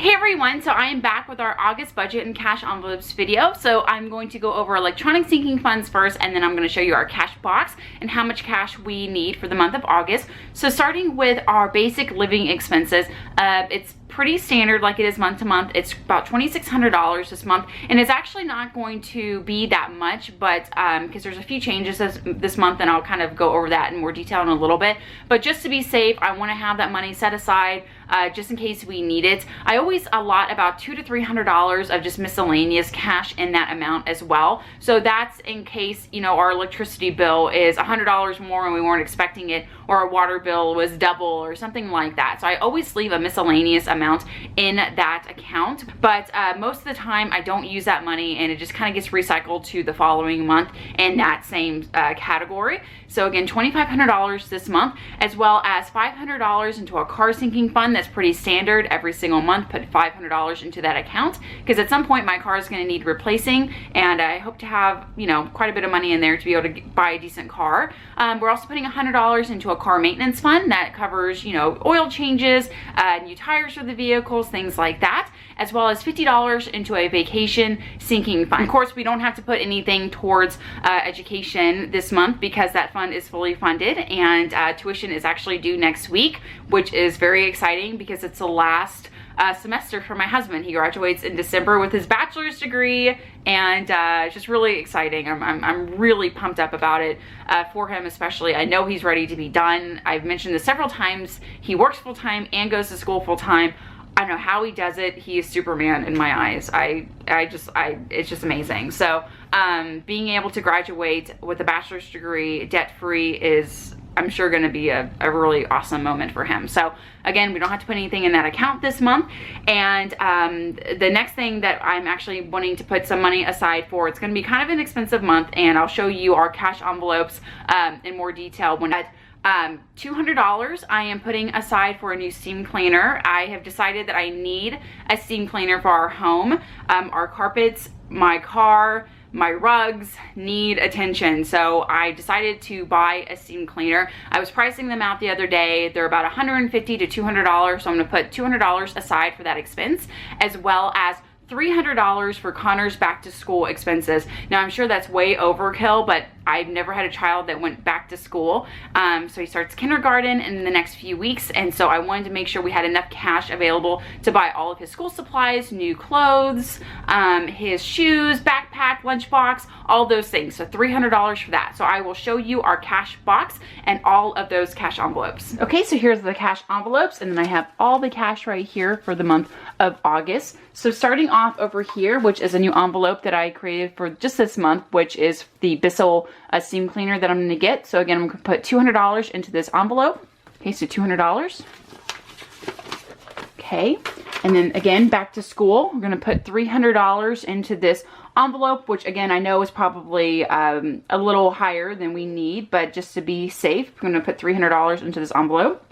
Hey everyone, so I am back with our August budget and cash envelopes video. So I'm going to go over electronic sinking funds first, and then I'm going to show you our cash box and how much cash we need for the month of August. So starting with our basic living expenses, it's pretty standard like it is month to month. It's about $2,600 this month, and it's actually not going to be that much, but because there's a few changes this month, and I'll kind of go over that in more detail in a little bit. But just to be safe, I want to have that money set aside just in case we need it. I always allot about $200 to $300 of just miscellaneous cash in that amount as well. So that's in case, you know, our electricity bill is $100 more and we weren't expecting it, or our water bill was double or something like that. So I always leave a miscellaneous amount in that account, but most of the time I don't use that money, and it just kind of gets recycled to the following month in that same category. So again, $2,500 this month, as well as $500 into a car sinking fund. That's pretty standard. Every single month, put $500 into that account, because at some point my car is going to need replacing, and I hope to have, you know, quite a bit of money in there to be able to buy a decent car. We're also putting $100 into a car maintenance fund that covers, you know, oil changes, new tires for the vehicles, things like that, as well as $50 into a vacation sinking fund. Of course, we don't have to put anything towards education this month because that fund is fully funded, and tuition is actually due next week, which is very exciting because it's the last semester for my husband. He graduates in December with his bachelor's degree, and it's just really exciting. I'm really pumped up about it for him, especially. I know he's ready to be done. I've mentioned this several times. He works full-time and goes to school full-time. I don't know how he does it. He is Superman in my eyes. It's just amazing. So being able to graduate with a bachelor's degree debt-free is, I'm sure, going to be a really awesome moment for him. So again, we don't have to put anything in that account this month. And the next thing that I'm actually wanting to put some money aside for, it's going to be kind of an expensive month, and I'll show you our cash envelopes in more detail when $200 I am putting aside for a new steam cleaner. I have decided that I need a steam cleaner for our home. Our carpets, my car, my rugs need attention, so I decided to buy a steam cleaner. I was pricing them out the other day. They're about $150 to $200, so I'm going to put $200 aside for that expense, as well as $300 for Connor's back to school expenses. Now, I'm sure that's way overkill, but I've never had a child that went back to school. So he starts kindergarten in the next few weeks, and so I wanted to make sure we had enough cash available to buy all of his school supplies, new clothes, his shoes, backpack, lunchbox, all those things. So $300 for that. So I will show you our cash box and all of those cash envelopes. Okay, so here's the cash envelopes, and then I have all the cash right here for the month of August. So starting off over here, which is a new envelope that I created for just this month, which is the Bissell steam cleaner that I'm going to get. So again, I'm going to put $200 into this envelope. Okay, so $200. Okay, and then again, back to school, we're going to put $300 into this envelope, which again, I know is probably a little higher than we need, but just to be safe, I'm going to put $300 into this envelope.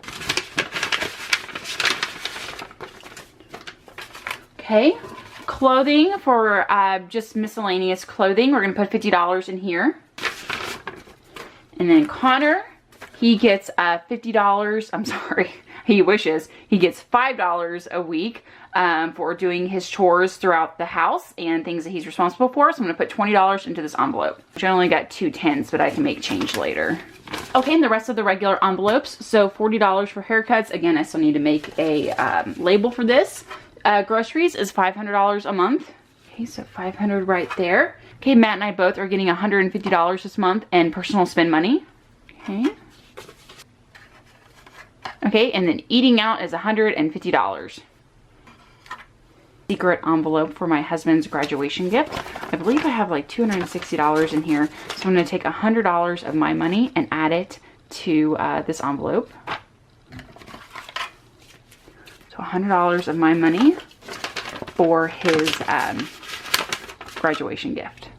Okay, clothing for just miscellaneous clothing, we're going to put $50 in here. And then Connor, he gets $50, I'm sorry, he wishes, he gets $5 a week for doing his chores throughout the house and things that he's responsible for. So I'm going to put $20 into this envelope. I only got 2 10s, but I can make change later. Okay, and the rest of the regular envelopes, so $40 for haircuts. Again, I still need to make a label for this. Groceries is $500 a month. Okay, so $500 right there. Okay, Matt and I both are getting $150 this month in personal spend money. Okay. Okay, and then eating out is $150. Secret envelope for my husband's graduation gift. I believe I have like $260 in here. So I'm going to take $100 of my money and add it to this envelope. So $100 of my money for his graduation gift.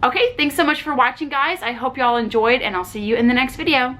Okay, thanks so much for watching, guys. I hope y'all enjoyed, and I'll see you in the next video.